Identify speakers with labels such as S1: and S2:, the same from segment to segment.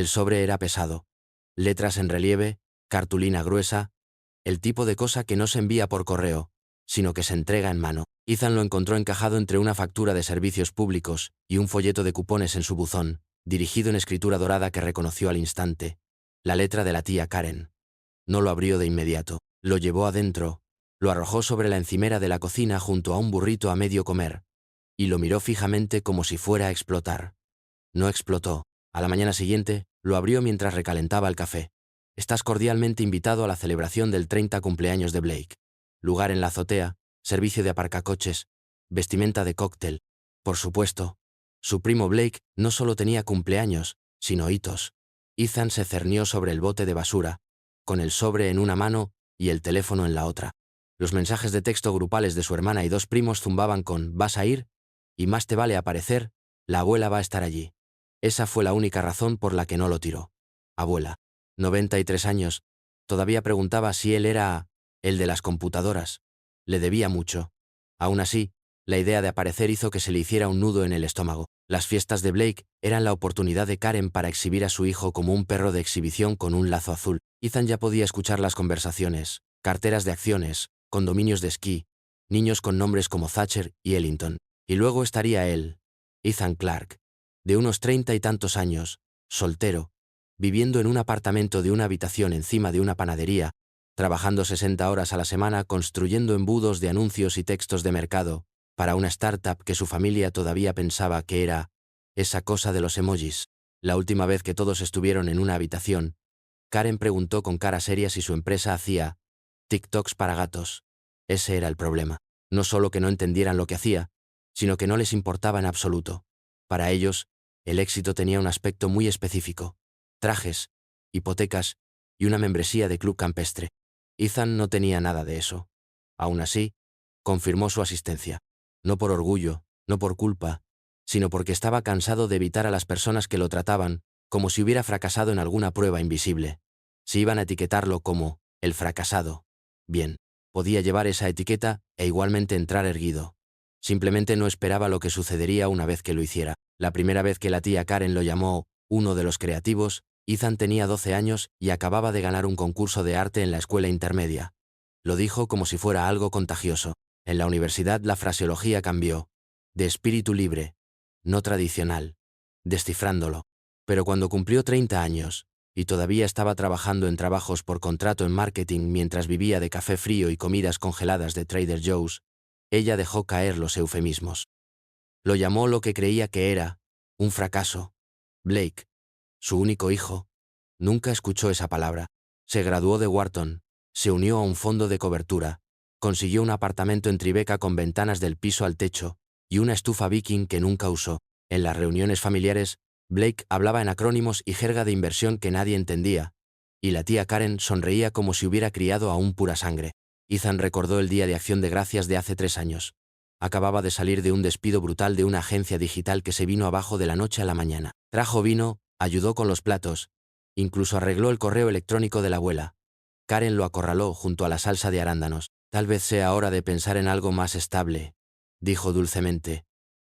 S1: El sobre era pesado. Letras en relieve, cartulina gruesa, el tipo de cosa que no se envía por correo, sino que se entrega en mano. Ethan lo encontró encajado entre una factura de servicios públicos y un folleto de cupones en su buzón, dirigido en escritura dorada que reconoció al instante. La letra de la tía Karen. No lo abrió de inmediato. Lo llevó adentro, lo arrojó sobre la encimera de la cocina junto a un burrito a medio comer, y lo miró fijamente como si fuera a explotar. No explotó. A la mañana siguiente, lo abrió mientras recalentaba el café. Estás cordialmente invitado a la celebración del 30 cumpleaños de Blake. Lugar en la azotea, servicio de aparcacoches, vestimenta de cóctel. Por supuesto, su primo Blake no solo tenía cumpleaños, sino hitos. Ethan se cernió sobre el bote de basura, con el sobre en una mano y el teléfono en la otra. Los mensajes de texto grupales de su hermana y dos primos zumbaban con «¿Vas a ir?» y «Más te vale aparecer, la abuela va a estar allí». Esa fue la única razón por la que no lo tiró. Abuela, 93 años, todavía preguntaba si él era el de las computadoras. Le debía mucho. Aún así, la idea de aparecer hizo que se le hiciera un nudo en el estómago. Las fiestas de Blake eran la oportunidad de Karen para exhibir a su hijo como un perro de exhibición con un lazo azul. Ethan ya podía escuchar las conversaciones, carteras de acciones, condominios de esquí, niños con nombres como Thatcher y Ellington. Y luego estaría él, Ethan Clark, de unos 30 y tantos años, soltero, viviendo en un apartamento de una habitación encima de una panadería, trabajando 60 horas a la semana construyendo embudos de anuncios y textos de mercado, para una startup que su familia todavía pensaba que era esa cosa de los emojis. La última vez que todos estuvieron en una habitación, Karen preguntó con cara seria si su empresa hacía TikToks para gatos. Ese era el problema. No solo que no entendieran lo que hacía, sino que no les importaba en absoluto. Para ellos, el éxito tenía un aspecto muy específico: trajes, hipotecas y una membresía de club campestre. Ethan no tenía nada de eso. Aún así, confirmó su asistencia. No por orgullo, no por culpa, sino porque estaba cansado de evitar a las personas que lo trataban como si hubiera fracasado en alguna prueba invisible. Si iban a etiquetarlo como el fracasado, bien, podía llevar esa etiqueta e igualmente entrar erguido. Simplemente no esperaba lo que sucedería una vez que lo hiciera. La primera vez que la tía Karen lo llamó uno de los creativos, Ethan tenía 12 años y acababa de ganar un concurso de arte en la escuela intermedia. Lo dijo como si fuera algo contagioso. En la universidad la fraseología cambió. De espíritu libre, no tradicional, descifrándolo. Pero cuando cumplió 30 años, y todavía estaba trabajando en trabajos por contrato en marketing mientras vivía de café frío y comidas congeladas de Trader Joe's, ella dejó caer los eufemismos. Lo llamó lo que creía que era un fracaso. Blake, su único hijo, nunca escuchó esa palabra. Se graduó de Wharton, se unió a un fondo de cobertura, consiguió un apartamento en Tribeca con ventanas del piso al techo y una estufa Viking que nunca usó. En las reuniones familiares, Blake hablaba en acrónimos y jerga de inversión que nadie entendía, y la tía Karen sonreía como si hubiera criado a un pura sangre. Ethan recordó el día de Acción de Gracias de hace 3 años. Acababa de salir de un despido brutal de una agencia digital que se vino abajo de la noche a la mañana. Trajo vino, ayudó con los platos, incluso arregló el correo electrónico de la abuela. Karen lo acorraló junto a la salsa de arándanos. Tal vez sea hora de pensar en algo más estable, dijo dulcemente,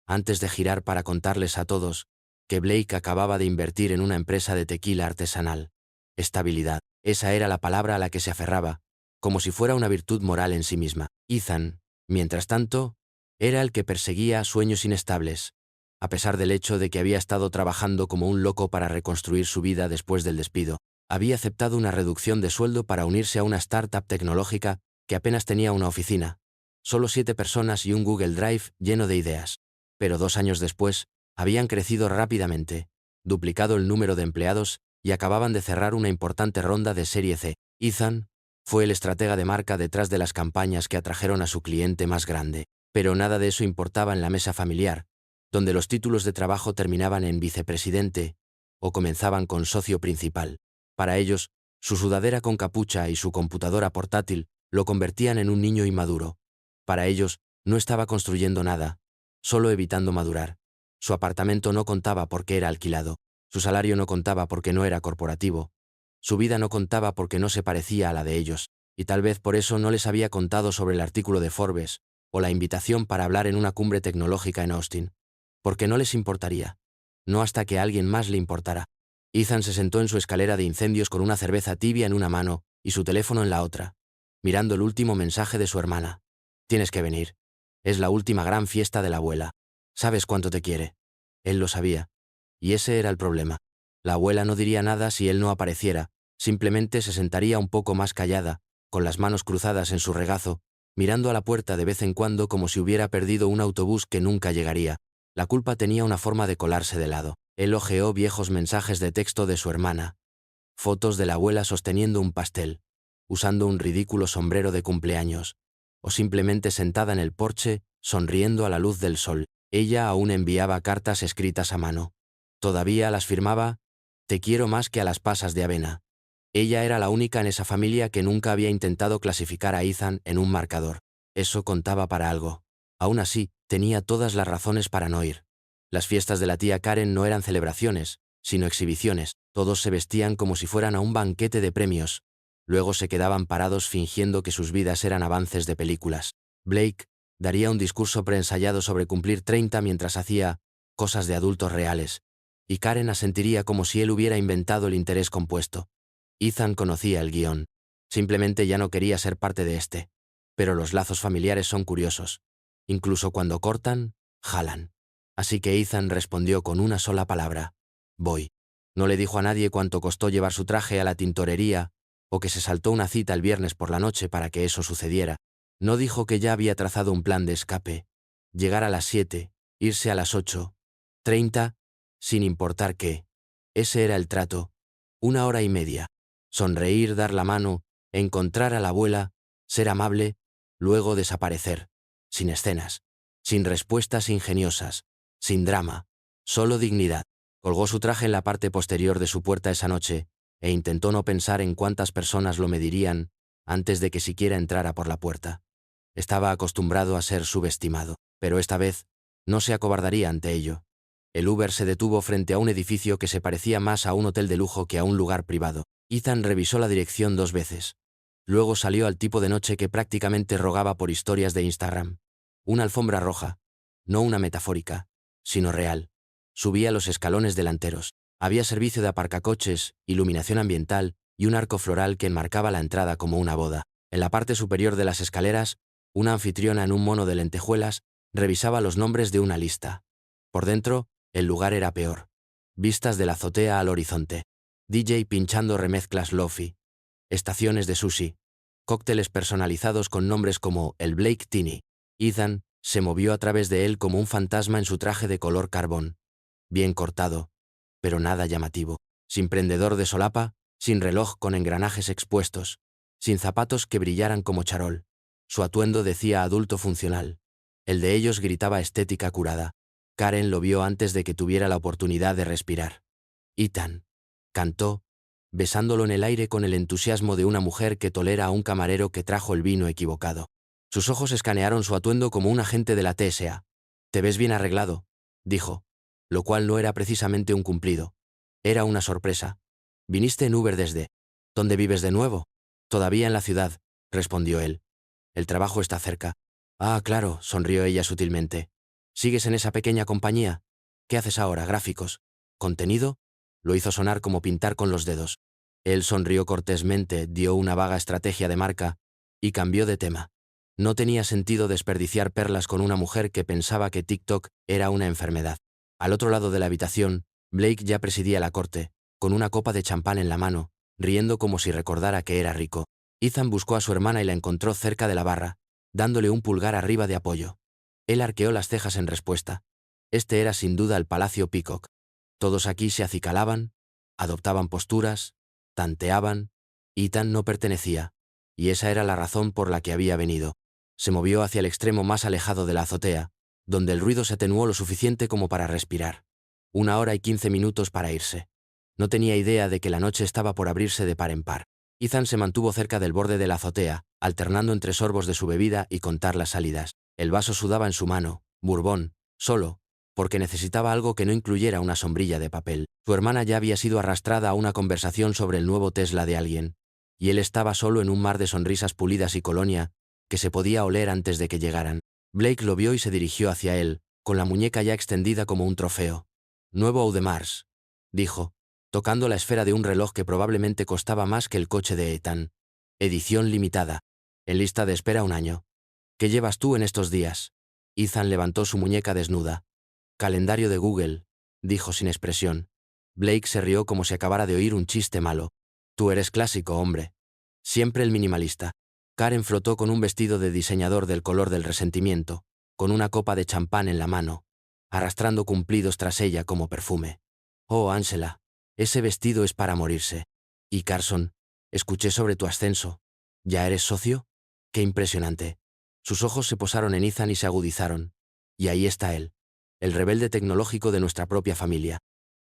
S1: antes de girar para contarles a todos que Blake acababa de invertir en una empresa de tequila artesanal. Estabilidad. Esa era la palabra a la que se aferraba, como si fuera una virtud moral en sí misma. Ethan, mientras tanto, era el que perseguía sueños inestables, a pesar del hecho de que había estado trabajando como un loco para reconstruir su vida después del despido. Había aceptado una reducción de sueldo para unirse a una startup tecnológica que apenas tenía una oficina, solo 7 personas y un Google Drive lleno de ideas. Pero 2 años después, habían crecido rápidamente, duplicado el número de empleados y acababan de cerrar una importante ronda de Serie C. Ethan fue el estratega de marca detrás de las campañas que atrajeron a su cliente más grande. Pero nada de eso importaba en la mesa familiar, donde los títulos de trabajo terminaban en vicepresidente o comenzaban con socio principal. Para ellos, su sudadera con capucha y su computadora portátil lo convertían en un niño inmaduro. Para ellos, no estaba construyendo nada, solo evitando madurar. Su apartamento no contaba porque era alquilado, su salario no contaba porque no era corporativo, su vida no contaba porque no se parecía a la de ellos, y tal vez por eso no les había contado sobre el artículo de Forbes o la invitación para hablar en una cumbre tecnológica en Austin, porque no les importaría, no hasta que a alguien más le importara. Ethan se sentó en su escalera de incendios con una cerveza tibia en una mano y su teléfono en la otra, mirando el último mensaje de su hermana. Tienes que venir. Es la última gran fiesta de la abuela. ¿Sabes cuánto te quiere? Él lo sabía. Y ese era el problema. La abuela no diría nada si él no apareciera, simplemente se sentaría un poco más callada, con las manos cruzadas en su regazo, mirando a la puerta de vez en cuando como si hubiera perdido un autobús que nunca llegaría. La culpa tenía una forma de colarse de lado. Él hojeó viejos mensajes de texto de su hermana. Fotos de la abuela sosteniendo un pastel, usando un ridículo sombrero de cumpleaños, o simplemente sentada en el porche, sonriendo a la luz del sol. Ella aún enviaba cartas escritas a mano. Todavía las firmaba, «Te quiero más que a las pasas de avena». Ella era la única en esa familia que nunca había intentado clasificar a Ethan en un marcador. Eso contaba para algo. Aún así, tenía todas las razones para no ir. Las fiestas de la tía Karen no eran celebraciones, sino exhibiciones. Todos se vestían como si fueran a un banquete de premios. Luego se quedaban parados fingiendo que sus vidas eran avances de películas. Blake daría un discurso preensayado sobre cumplir 30 mientras hacía cosas de adultos reales, y Karen asentiría como si él hubiera inventado el interés compuesto. Ethan conocía el guión. Simplemente ya no quería ser parte de este. Pero los lazos familiares son curiosos. Incluso cuando cortan, jalan. Así que Ethan respondió con una sola palabra: voy. No le dijo a nadie cuánto costó llevar su traje a la tintorería, o que se saltó una cita el viernes por la noche para que eso sucediera. No dijo que ya había trazado un plan de escape. Llegar a las 7, irse a las 8:30, sin importar qué. Ese era el trato. 1 hora y media. Sonreír, dar la mano, encontrar a la abuela, ser amable, luego desaparecer. Sin escenas. Sin respuestas ingeniosas. Sin drama. Solo dignidad. Colgó su traje en la parte posterior de su puerta esa noche, e intentó no pensar en cuántas personas lo medirían antes de que siquiera entrara por la puerta. Estaba acostumbrado a ser subestimado, pero esta vez no se acobardaría ante ello. El Uber se detuvo frente a un edificio que se parecía más a un hotel de lujo que a un lugar privado. Ethan revisó la dirección 2 veces. Luego salió al tipo de noche que prácticamente rogaba por historias de Instagram. Una alfombra roja, no una metafórica, sino real. Subía los escalones delanteros. Había servicio de aparcacoches, iluminación ambiental y un arco floral que enmarcaba la entrada como una boda. En la parte superior de las escaleras, una anfitriona en un mono de lentejuelas revisaba los nombres de una lista. Por dentro, el lugar era peor. Vistas de la azotea al horizonte. DJ pinchando remezclas lofi. Estaciones de sushi. Cócteles personalizados con nombres como el Blake Tini. Ethan se movió a través de él como un fantasma en su traje de color carbón. Bien cortado, pero nada llamativo. Sin prendedor de solapa, sin reloj con engranajes expuestos, sin zapatos que brillaran como charol. Su atuendo decía adulto funcional. El de ellos gritaba estética curada. Karen lo vio antes de que tuviera la oportunidad de respirar. Ethan cantó, besándolo en el aire con el entusiasmo de una mujer que tolera a un camarero que trajo el vino equivocado. Sus ojos escanearon su atuendo como un agente de la TSA. «Te ves bien arreglado», dijo, lo cual no era precisamente un cumplido. Era una sorpresa. «¿Viniste en Uber desde? ¿Dónde vives de nuevo?» «Todavía en la ciudad», respondió él. «El trabajo está cerca». «Ah, claro», sonrió ella sutilmente. «¿Sigues en esa pequeña compañía? ¿Qué haces ahora? ¿Gráficos? ¿Contenido?» Lo hizo sonar como pintar con los dedos. Él sonrió cortésmente, dio una vaga estrategia de marca y cambió de tema. No tenía sentido desperdiciar perlas con una mujer que pensaba que TikTok era una enfermedad. Al otro lado de la habitación, Blake ya presidía la corte, con una copa de champán en la mano, riendo como si recordara que era rico. Ethan buscó a su hermana y la encontró cerca de la barra, dándole un pulgar arriba de apoyo. Él arqueó las cejas en respuesta. Este era sin duda el Palacio Peacock. Todos aquí se acicalaban, adoptaban posturas, tanteaban. Ethan no pertenecía, y esa era la razón por la que había venido. Se movió hacia el extremo más alejado de la azotea, donde el ruido se atenuó lo suficiente como para respirar. 1 hora y 15 minutos para irse. No tenía idea de que la noche estaba por abrirse de par en par. Ethan se mantuvo cerca del borde de la azotea, alternando entre sorbos de su bebida y contar las salidas. El vaso sudaba en su mano, Bourbon, solo, porque necesitaba algo que no incluyera una sombrilla de papel. Su hermana ya había sido arrastrada a una conversación sobre el nuevo Tesla de alguien, y él estaba solo en un mar de sonrisas pulidas y colonia que se podía oler antes de que llegaran. Blake lo vio y se dirigió hacia él, con la muñeca ya extendida como un trofeo. «Nuevo Audemars», dijo, tocando la esfera de un reloj que probablemente costaba más que el coche de Ethan. Edición limitada. En lista de espera 1 año. ¿Qué llevas tú en estos días? Ethan levantó su muñeca desnuda. Calendario de Google, dijo sin expresión. Blake se rió como si acabara de oír un chiste malo. Tú eres clásico, hombre. Siempre el minimalista. Karen flotó con un vestido de diseñador del color del resentimiento, con una copa de champán en la mano, arrastrando cumplidos tras ella como perfume. Oh, Angela, ese vestido es para morirse. Y Carson, escuché sobre tu ascenso. ¿Ya eres socio? Qué impresionante. Sus ojos se posaron en Ethan y se agudizaron. Y ahí está él, el rebelde tecnológico de nuestra propia familia.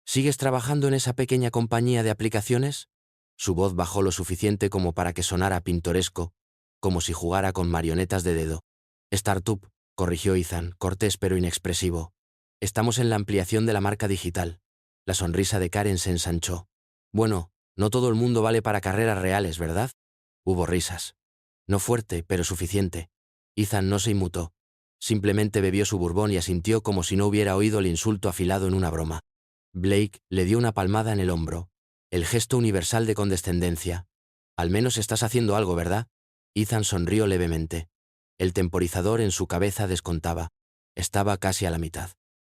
S1: ¿Sigues trabajando en esa pequeña compañía de aplicaciones? Su voz bajó lo suficiente como para que sonara pintoresco, como si jugara con marionetas de dedo. Startup, corrigió Ethan, cortés pero inexpresivo. Estamos en la ampliación de la marca digital. La sonrisa de Karen se ensanchó. Bueno, no todo el mundo vale para carreras reales, ¿verdad? Hubo risas. No fuerte, pero suficiente. Ethan no se inmutó. Simplemente bebió su bourbon y asintió como si no hubiera oído el insulto afilado en una broma. Blake le dio una palmada en el hombro. El gesto universal de condescendencia. Al menos estás haciendo algo, ¿verdad? Ethan sonrió levemente. El temporizador en su cabeza descontaba. Estaba casi a la mitad.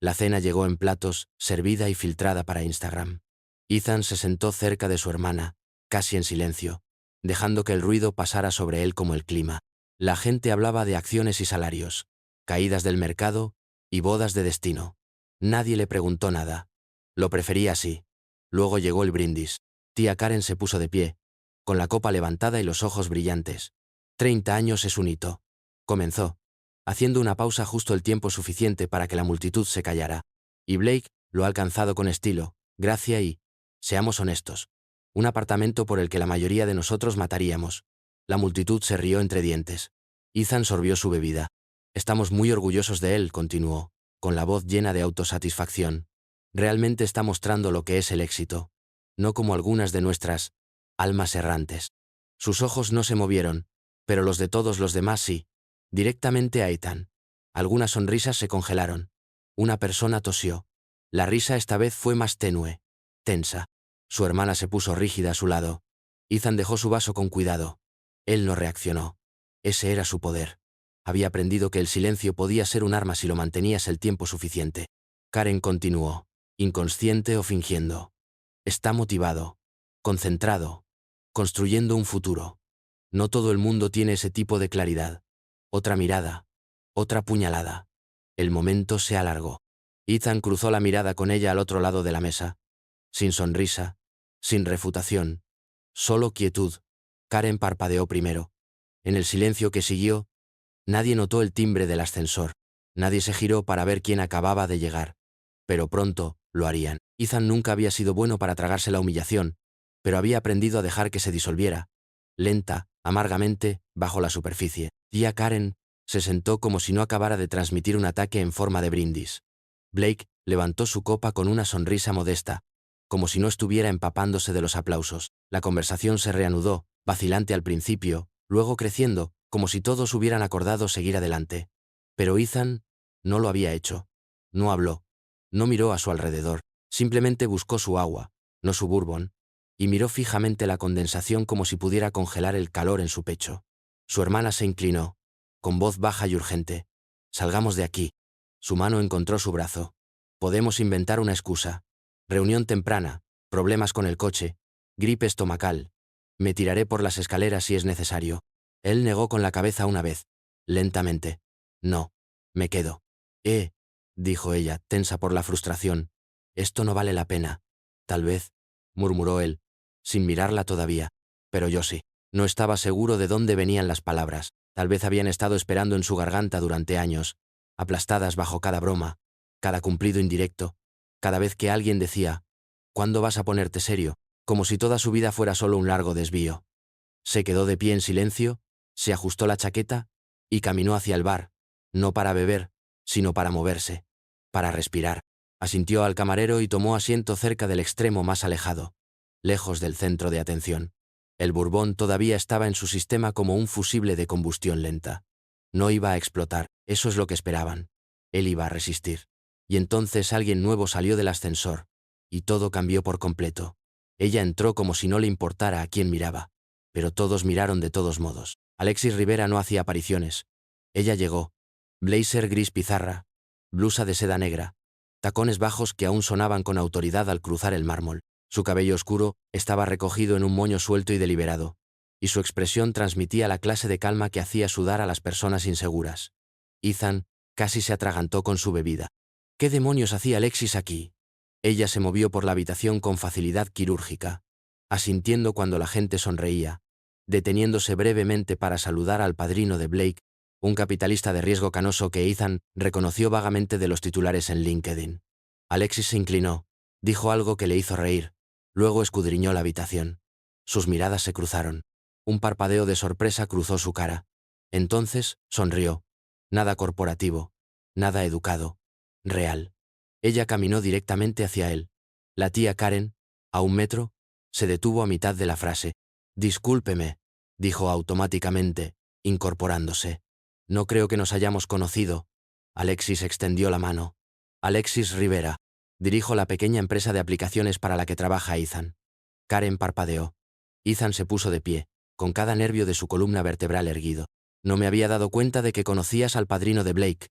S1: La cena llegó en platos, servida y filtrada para Instagram. Ethan se sentó cerca de su hermana, casi en silencio, dejando que el ruido pasara sobre él como el clima. La gente hablaba de acciones y salarios, caídas del mercado y bodas de destino. Nadie le preguntó nada. Lo prefería así. Luego llegó el brindis. Tía Karen se puso de pie, con la copa levantada y los ojos brillantes. 30 años es un hito. Comenzó, haciendo una pausa justo el tiempo suficiente para que la multitud se callara. Y Blake lo ha alcanzado con estilo, gracia y, seamos honestos, un apartamento por el que la mayoría de nosotros mataríamos. La multitud se rió entre dientes. Ethan sorbió su bebida. Estamos muy orgullosos de él, continuó, con la voz llena de autosatisfacción. Realmente está mostrando lo que es el éxito, no como algunas de nuestras almas errantes. Sus ojos no se movieron, pero los de todos los demás sí, directamente a Ethan. Algunas sonrisas se congelaron. Una persona tosió. La risa esta vez fue más tenue, tensa. Su hermana se puso rígida a su lado. Ethan dejó su vaso con cuidado. Él no reaccionó. Ese era su poder. Había aprendido que el silencio podía ser un arma si lo mantenías el tiempo suficiente. Karen continuó, inconsciente o fingiendo. Está motivado, concentrado, construyendo un futuro. No todo el mundo tiene ese tipo de claridad. Otra mirada, otra puñalada. El momento se alargó. Ethan cruzó la mirada con ella al otro lado de la mesa. Sin sonrisa, sin refutación, solo quietud. Karen parpadeó primero. En el silencio que siguió, nadie notó el timbre del ascensor. Nadie se giró para ver quién acababa de llegar. Pero pronto lo harían. Ethan nunca había sido bueno para tragarse la humillación, pero había aprendido a dejar que se disolviera, lenta, amargamente, bajo la superficie. Tía Karen se sentó como si no acabara de transmitir un ataque en forma de brindis. Blake levantó su copa con una sonrisa modesta, como si no estuviera empapándose de los aplausos. La conversación se reanudó, vacilante al principio, luego creciendo, como si todos hubieran acordado seguir adelante. Pero Ethan no lo había hecho. No habló. No miró a su alrededor. Simplemente buscó su agua, no su bourbon, y miró fijamente la condensación como si pudiera congelar el calor en su pecho. Su hermana se inclinó, con voz baja y urgente. Salgamos de aquí. Su mano encontró su brazo. Podemos inventar una excusa. Reunión temprana, problemas con el coche, gripe estomacal. Me tiraré por las escaleras si es necesario. Él negó con la cabeza una vez, lentamente. No, me quedo. Dijo ella, tensa por la frustración. Esto no vale la pena. Tal vez, murmuró él, sin mirarla todavía. Pero yo sí. No estaba seguro de dónde venían las palabras. Tal vez habían estado esperando en su garganta durante años, aplastadas bajo cada broma, cada cumplido indirecto, cada vez que alguien decía, ¿cuándo vas a ponerte serio? Como si toda su vida fuera solo un largo desvío. Se quedó de pie en silencio, se ajustó la chaqueta y caminó hacia el bar, no para beber, sino para moverse, para respirar. Asintió al camarero y tomó asiento cerca del extremo más alejado, lejos del centro de atención. El bourbon todavía estaba en su sistema como un fusible de combustión lenta. No iba a explotar, eso es lo que esperaban. Él iba a resistir. Y entonces alguien nuevo salió del ascensor, y todo cambió por completo. Ella entró como si no le importara a quién miraba. Pero todos miraron de todos modos. Alexis Rivera no hacía apariciones. Ella llegó. Blazer gris pizarra, blusa de seda negra, tacones bajos que aún sonaban con autoridad al cruzar el mármol. Su cabello oscuro estaba recogido en un moño suelto y deliberado, y su expresión transmitía la clase de calma que hacía sudar a las personas inseguras. Ethan casi se atragantó con su bebida. ¿Qué demonios hacía Alexis aquí? Ella se movió por la habitación con facilidad quirúrgica, asintiendo cuando la gente sonreía, deteniéndose brevemente para saludar al padrino de Blake, un capitalista de riesgo canoso que Ethan reconoció vagamente de los titulares en LinkedIn. Alexis se inclinó, dijo algo que le hizo reír, luego escudriñó la habitación. Sus miradas se cruzaron. Un parpadeo de sorpresa cruzó su cara. Entonces, sonrió. Nada corporativo, nada educado, real. Ella caminó directamente hacia él. La tía Karen, a 1 metro, se detuvo a mitad de la frase. «Discúlpeme», dijo automáticamente, incorporándose. «No creo que nos hayamos conocido». Alexis extendió la mano. «Alexis Rivera. Dirijo la pequeña empresa de aplicaciones para la que trabaja Ethan». Karen parpadeó. Ethan se puso de pie, con cada nervio de su columna vertebral erguido. «No me había dado cuenta de que conocías al padrino de Blake»,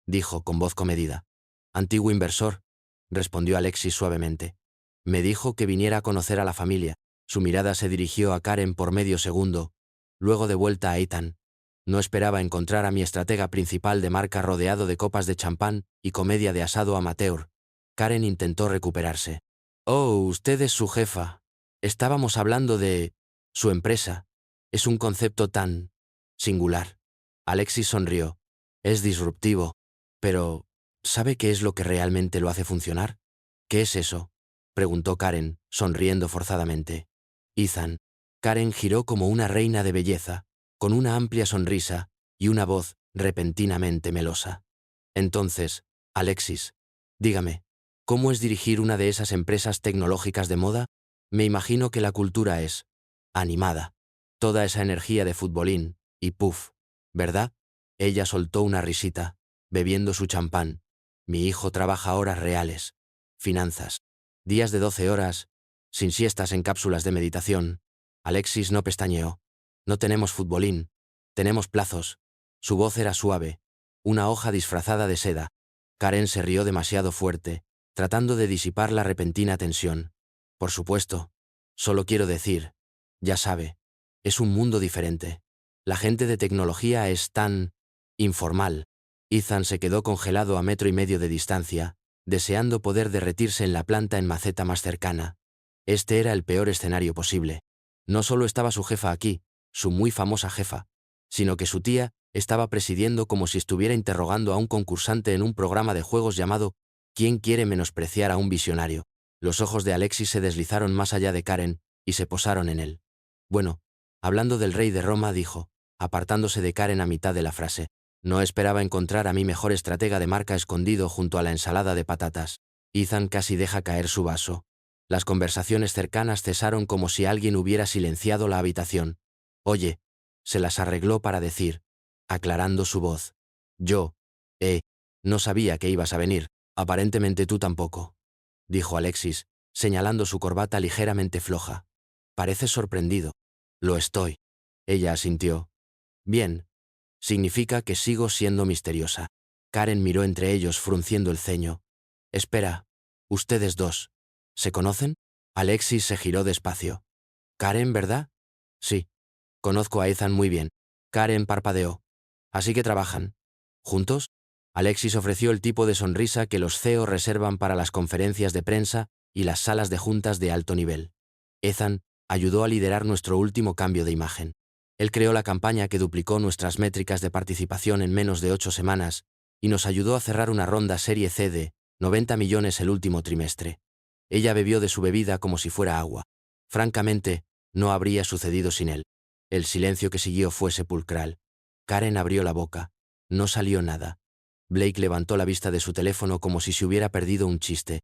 S1: dijo con voz comedida. «Antiguo inversor», respondió Alexis suavemente. «Me dijo que viniera a conocer a la familia». Su mirada se dirigió a Karen por medio segundo, luego de vuelta a Ethan. No esperaba encontrar a mi estratega principal de marca rodeado de copas de champán y comedia de asado amateur. Karen intentó recuperarse. «Oh, usted es su jefa. Estábamos hablando de... su empresa. Es un concepto tan... singular». Alexis sonrió. «Es disruptivo. Pero... ¿sabe qué es lo que realmente lo hace funcionar?» «¿Qué es eso?», preguntó Karen, sonriendo forzadamente. «Ethan». Karen giró como una reina de belleza, con una amplia sonrisa y una voz repentinamente melosa. «Entonces, Alexis, dígame, ¿cómo es dirigir una de esas empresas tecnológicas de moda? Me imagino que la cultura es... animada. Toda esa energía de futbolín, y puff, ¿verdad?» Ella soltó una risita, bebiendo su champán. «Mi hijo trabaja horas reales. Finanzas. Días de 12 horas, sin siestas en cápsulas de meditación». Alexis no pestañeó. «No tenemos futbolín. Tenemos plazos». Su voz era suave, una hoja disfrazada de seda. Karen se rió demasiado fuerte, tratando de disipar la repentina tensión. «Por supuesto. Solo quiero decir, ya sabe, es un mundo diferente. La gente de tecnología es tan... informal». Ethan se quedó congelado a 1,5 metros de distancia, deseando poder derretirse en la planta en maceta más cercana. Este era el peor escenario posible. No solo estaba su jefa aquí, su muy famosa jefa, sino que su tía estaba presidiendo como si estuviera interrogando a un concursante en un programa de juegos llamado «¿Quién quiere menospreciar a un visionario?». Los ojos de Alexis se deslizaron más allá de Karen y se posaron en él. «Bueno, hablando del rey de Roma», dijo, apartándose de Karen a mitad de la frase. «No esperaba encontrar a mi mejor estratega de marca escondido junto a la ensalada de patatas». Ethan casi deja caer su vaso. Las conversaciones cercanas cesaron como si alguien hubiera silenciado la habitación. «Oye», se las arregló para decir, aclarando su voz. «Yo, no sabía que ibas a venir. Aparentemente tú tampoco», dijo Alexis, señalando su corbata ligeramente floja. «Pareces sorprendido». «Lo estoy». Ella asintió. «Bien. Significa que sigo siendo misteriosa». Karen miró entre ellos frunciendo el ceño. «Espera, ustedes dos, ¿se conocen?». Alexis se giró despacio. «Karen, ¿verdad?». «Sí. Conozco a Ethan muy bien». Karen parpadeó. «Así que trabajan. ¿Juntos?». Alexis ofreció el tipo de sonrisa que los CEO reservan para las conferencias de prensa y las salas de juntas de alto nivel. «Ethan ayudó a liderar nuestro último cambio de imagen. Él creó la campaña que duplicó nuestras métricas de participación en menos de 8 semanas y nos ayudó a cerrar una ronda Serie C de 90 millones el último trimestre». Ella bebió de su bebida como si fuera agua. Francamente, no habría sucedido sin él. El silencio que siguió fue sepulcral. Karen abrió la boca. No salió nada. Blake levantó la vista de su teléfono como si se hubiera perdido un chiste.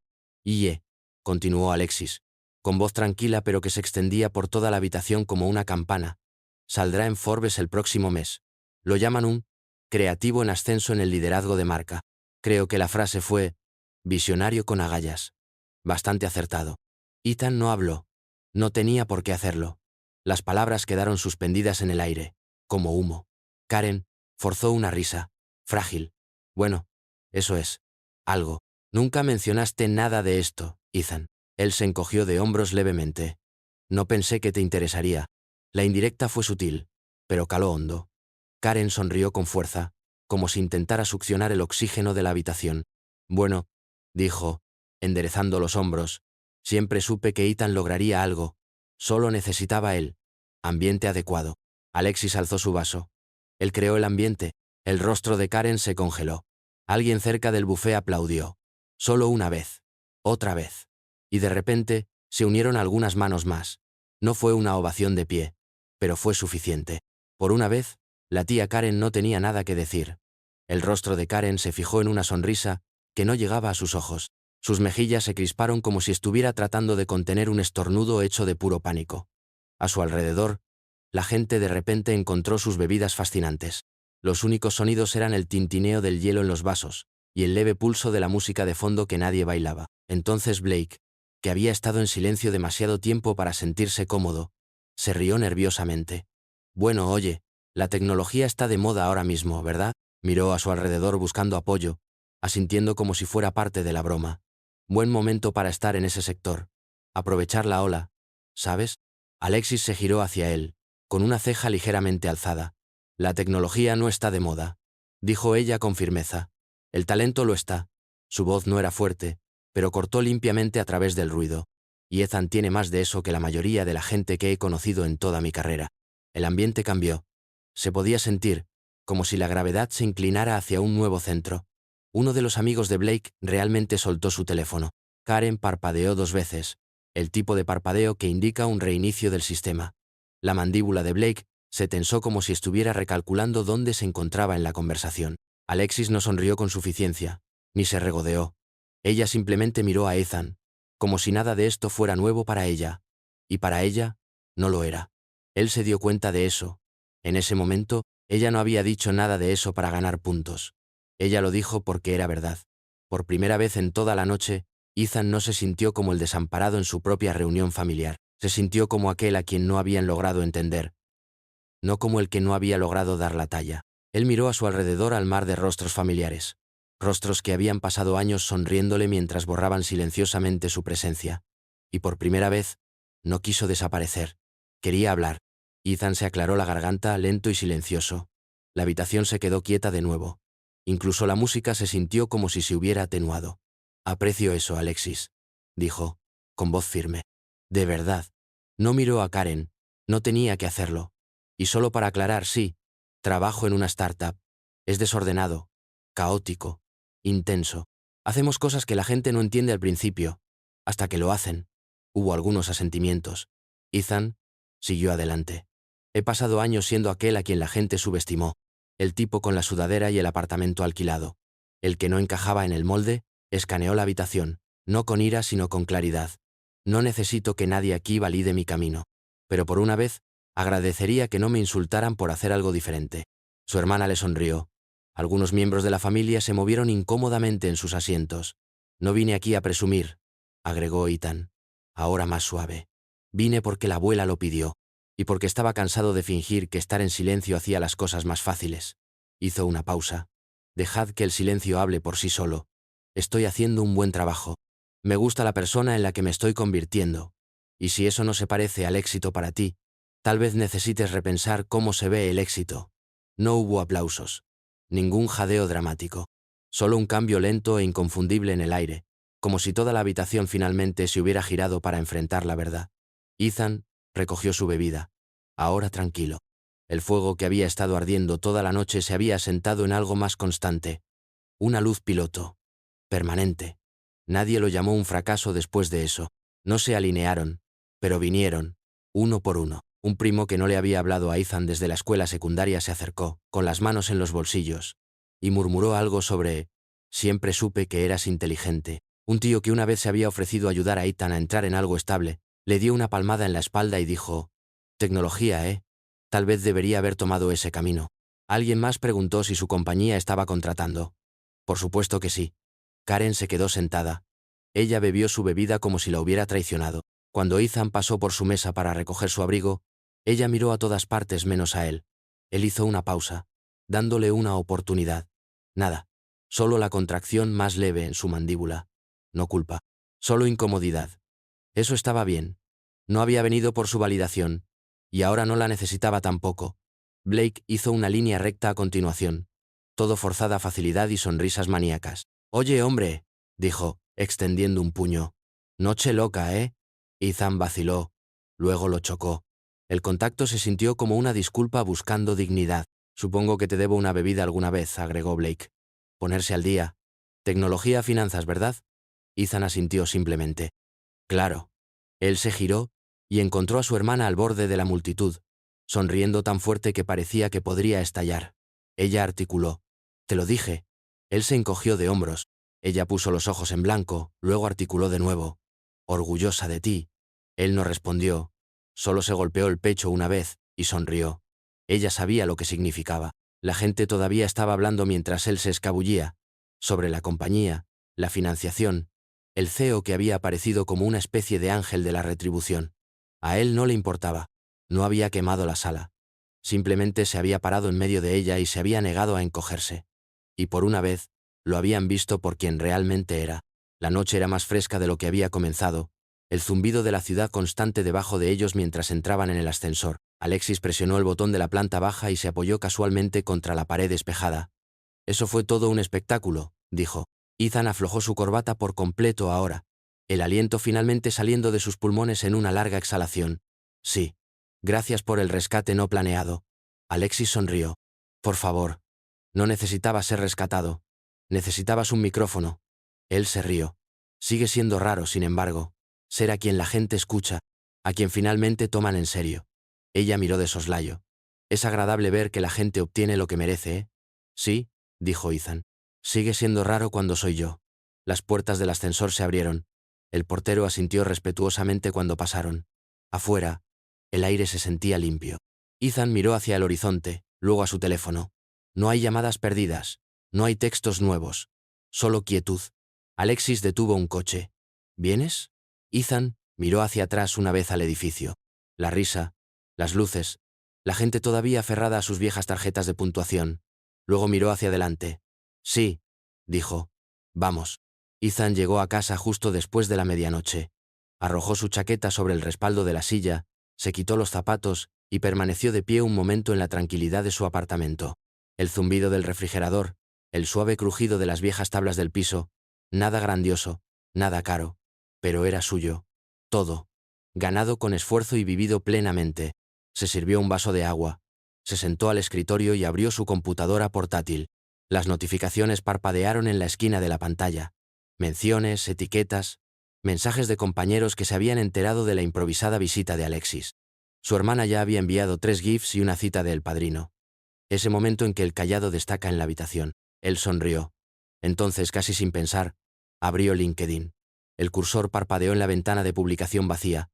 S1: Continuó Alexis, con voz tranquila pero que se extendía por toda la habitación como una campana. «Saldrá en Forbes el próximo mes. Lo llaman un creativo en ascenso en el liderazgo de marca». Creo que la frase fue «visionario con agallas». Bastante acertado. Ethan no habló. No tenía por qué hacerlo. Las palabras quedaron suspendidas en el aire, como humo. Karen forzó una risa, frágil. Bueno, eso es. Algo. Nunca mencionaste nada de esto, Ethan. Él se encogió de hombros levemente. No pensé que te interesaría. La indirecta fue sutil, pero caló hondo. Karen sonrió con fuerza, como si intentara succionar el oxígeno de la habitación. Bueno, dijo, enderezando los hombros, siempre supe que Ethan lograría algo. Solo necesitaba él. Ambiente adecuado. Alexis alzó su vaso. Él creó el ambiente. El rostro de Karen se congeló. Alguien cerca del bufé aplaudió. Solo una vez. Otra vez. Y de repente, se unieron algunas manos más. No fue una ovación de pie, pero fue suficiente. Por una vez, la tía Karen no tenía nada que decir. El rostro de Karen se fijó en una sonrisa que no llegaba a sus ojos. Sus mejillas se crisparon como si estuviera tratando de contener un estornudo hecho de puro pánico. A su alrededor, la gente de repente encontró sus bebidas fascinantes. Los únicos sonidos eran el tintineo del hielo en los vasos y el leve pulso de la música de fondo que nadie bailaba. Entonces Blake, que había estado en silencio demasiado tiempo para sentirse cómodo, se rió nerviosamente. Bueno, oye, la tecnología está de moda ahora mismo, ¿verdad? Miró a su alrededor buscando apoyo, asintiendo como si fuera parte de la broma. Buen momento para estar en ese sector. Aprovechar la ola, ¿sabes? Alexis se giró hacia él, con una ceja ligeramente alzada. La tecnología no está de moda, dijo ella con firmeza. El talento lo está. Su voz no era fuerte, pero cortó limpiamente a través del ruido. Y Ethan tiene más de eso que la mayoría de la gente que he conocido en toda mi carrera. El ambiente cambió. Se podía sentir, como si la gravedad se inclinara hacia un nuevo centro. Uno de los amigos de Blake realmente soltó su teléfono. Karen parpadeó 2 veces, el tipo de parpadeo que indica un reinicio del sistema. La mandíbula de Blake se tensó como si estuviera recalculando dónde se encontraba en la conversación. Alexis no sonrió con suficiencia, ni se regodeó. Ella simplemente miró a Ethan, como si nada de esto fuera nuevo para ella. Y para ella, no lo era. Él se dio cuenta de eso. En ese momento, ella no había dicho nada de eso para ganar puntos. Ella lo dijo porque era verdad. Por primera vez en toda la noche, Ethan no se sintió como el desamparado en su propia reunión familiar. Se sintió como aquel a quien no habían logrado entender. No como el que no había logrado dar la talla. Él miró a su alrededor al mar de rostros familiares. Rostros que habían pasado años sonriéndole mientras borraban silenciosamente su presencia. Y por primera vez, no quiso desaparecer. Quería hablar. Ethan se aclaró la garganta, lento y silencioso. La habitación se quedó quieta de nuevo. Incluso la música se sintió como si se hubiera atenuado. Aprecio eso, Alexis, dijo, con voz firme. De verdad. No miró a Karen. No tenía que hacerlo. Y solo para aclarar, sí, trabajo en una startup. Es desordenado, caótico, intenso. Hacemos cosas que la gente no entiende al principio, hasta que lo hacen. Hubo algunos asentimientos. Ethan siguió adelante. He pasado años siendo aquel a quien la gente subestimó. El tipo con la sudadera y el apartamento alquilado. El que no encajaba en el molde, escaneó la habitación, no con ira sino con claridad. No necesito que nadie aquí valide mi camino. Pero por una vez, agradecería que no me insultaran por hacer algo diferente. Su hermana le sonrió. Algunos miembros de la familia se movieron incómodamente en sus asientos. No vine aquí a presumir, agregó Ethan, ahora más suave. Vine porque la abuela lo pidió, y porque estaba cansado de fingir que estar en silencio hacía las cosas más fáciles. Hizo una pausa. Dejad que el silencio hable por sí solo. Estoy haciendo un buen trabajo. Me gusta la persona en la que me estoy convirtiendo. Y si eso no se parece al éxito para ti, tal vez necesites repensar cómo se ve el éxito. No hubo aplausos. Ningún jadeo dramático. Solo un cambio lento e inconfundible en el aire, como si toda la habitación finalmente se hubiera girado para enfrentar la verdad. Ethan recogió su bebida. Ahora tranquilo. El fuego que había estado ardiendo toda la noche se había asentado en algo más constante. Una luz piloto. Permanente. Nadie lo llamó un fracaso después de eso. No se alinearon, pero vinieron, uno por uno. Un primo que no le había hablado a Ethan desde la escuela secundaria se acercó, con las manos en los bolsillos, y murmuró algo sobre «Siempre supe que eras inteligente». Un tío que una vez se había ofrecido ayudar a Ethan a entrar en algo estable, le dio una palmada en la espalda y dijo «Tecnología, ¿eh? Tal vez debería haber tomado ese camino». Alguien más preguntó si su compañía estaba contratando. Por supuesto que sí. Karen se quedó sentada. Ella bebió su bebida como si la hubiera traicionado. Cuando Ethan pasó por su mesa para recoger su abrigo, ella miró a todas partes menos a él. Él hizo una pausa, dándole una oportunidad. Nada, solo la contracción más leve en su mandíbula. No culpa, solo incomodidad. Eso estaba bien. No había venido por su validación, y ahora no la necesitaba tampoco. Blake hizo una línea recta a continuación, todo forzada facilidad y sonrisas maníacas. «Oye, hombre», dijo, extendiendo un puño. «Noche loca, ¿eh?» Ethan vaciló, luego lo chocó. El contacto se sintió como una disculpa buscando dignidad. «Supongo que te debo una bebida alguna vez», agregó Blake. Ponerse al día. Tecnología, finanzas, ¿verdad? Ethan asintió simplemente. Claro. Él se giró y encontró a su hermana al borde de la multitud, sonriendo tan fuerte que parecía que podría estallar. Ella articuló. «Te lo dije». Él se encogió de hombros. Ella puso los ojos en blanco, luego articuló de nuevo. «Orgullosa de ti». Él no respondió. Solo se golpeó el pecho una vez y sonrió. Ella sabía lo que significaba. La gente todavía estaba hablando mientras él se escabullía. Sobre la compañía, la financiación, el CEO que había aparecido como una especie de ángel de la retribución. A él no le importaba. No había quemado la sala. Simplemente se había parado en medio de ella y se había negado a encogerse. Y por una vez, lo habían visto por quien realmente era. La noche era más fresca de lo que había comenzado. El zumbido de la ciudad constante debajo de ellos mientras entraban en el ascensor. Alexis presionó el botón de la planta baja y se apoyó casualmente contra la pared despejada. «Eso fue todo un espectáculo», dijo. Ethan aflojó su corbata por completo ahora, el aliento finalmente saliendo de sus pulmones en una larga exhalación. «Sí. Gracias por el rescate no planeado». Alexis sonrió. «Por favor. No necesitabas ser rescatado. Necesitabas un micrófono». Él se rió. «Sigue siendo raro, sin embargo, ser a quien la gente escucha, a quien finalmente toman en serio». Ella miró de soslayo. «Es agradable ver que la gente obtiene lo que merece, ¿eh?» «Sí», dijo Ethan. «Sigue siendo raro cuando soy yo». Las puertas del ascensor se abrieron. El portero asintió respetuosamente cuando pasaron. Afuera, el aire se sentía limpio. Ethan miró hacia el horizonte, luego a su teléfono. No hay llamadas perdidas, no hay textos nuevos, solo quietud. Alexis detuvo un coche. ¿Vienes? Ethan miró hacia atrás una vez al edificio. La risa, las luces, la gente todavía aferrada a sus viejas tarjetas de puntuación. Luego miró hacia adelante. «Sí», dijo. «Vamos». Ethan llegó a casa justo después de la medianoche. Arrojó su chaqueta sobre el respaldo de la silla, se quitó los zapatos y permaneció de pie un momento en la tranquilidad de su apartamento. El zumbido del refrigerador, el suave crujido de las viejas tablas del piso, nada grandioso, nada caro, pero era suyo. Todo. Ganado con esfuerzo y vivido plenamente. Se sirvió un vaso de agua. Se sentó al escritorio y abrió su computadora portátil. Las notificaciones parpadearon en la esquina de la pantalla. Menciones, etiquetas, mensajes de compañeros que se habían enterado de la improvisada visita de Alexis. Su hermana ya había enviado 3 GIFs y una cita de El Padrino. Ese momento en que el callado destaca en la habitación. Él sonrió. Entonces, casi sin pensar, abrió LinkedIn. El cursor parpadeó en la ventana de publicación vacía.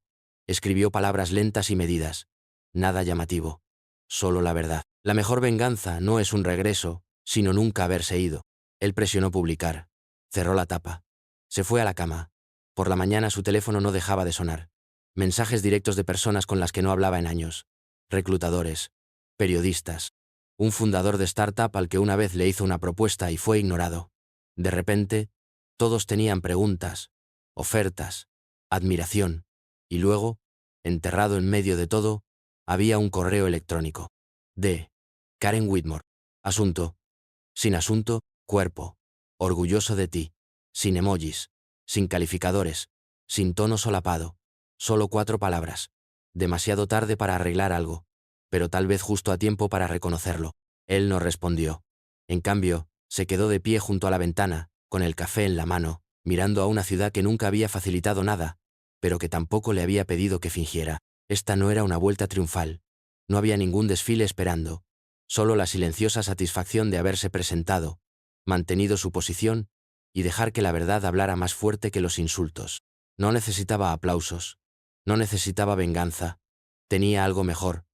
S1: Escribió palabras lentas y medidas. Nada llamativo. Solo la verdad. La mejor venganza no es un regreso, sino nunca haberse ido. Él presionó publicar. Cerró la tapa. Se fue a la cama. Por la mañana su teléfono no dejaba de sonar. Mensajes directos de personas con las que no hablaba en años. Reclutadores. Periodistas. Un fundador de startup al que una vez le hizo una propuesta y fue ignorado. De repente, todos tenían preguntas, ofertas, admiración. Y luego, enterrado en medio de todo, había un correo electrónico. De Karen Whitmore. Asunto. Sin asunto, cuerpo. Orgulloso de ti. Sin emojis. Sin calificadores. Sin tono solapado. Solo 4 palabras. Demasiado tarde para arreglar algo, pero tal vez justo a tiempo para reconocerlo. Él no respondió. En cambio, se quedó de pie junto a la ventana, con el café en la mano, mirando a una ciudad que nunca había facilitado nada, pero que tampoco le había pedido que fingiera. Esta no era una vuelta triunfal. No había ningún desfile esperando. Solo la silenciosa satisfacción de haberse presentado, mantenido su posición y dejar que la verdad hablara más fuerte que los insultos. No necesitaba aplausos. No necesitaba venganza. Tenía algo mejor.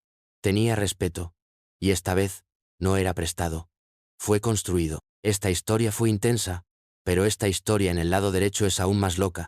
S1: Tenía respeto. Y esta vez, no era prestado. Fue construido. Esta historia fue intensa, pero esta historia en el lado derecho es aún más loca.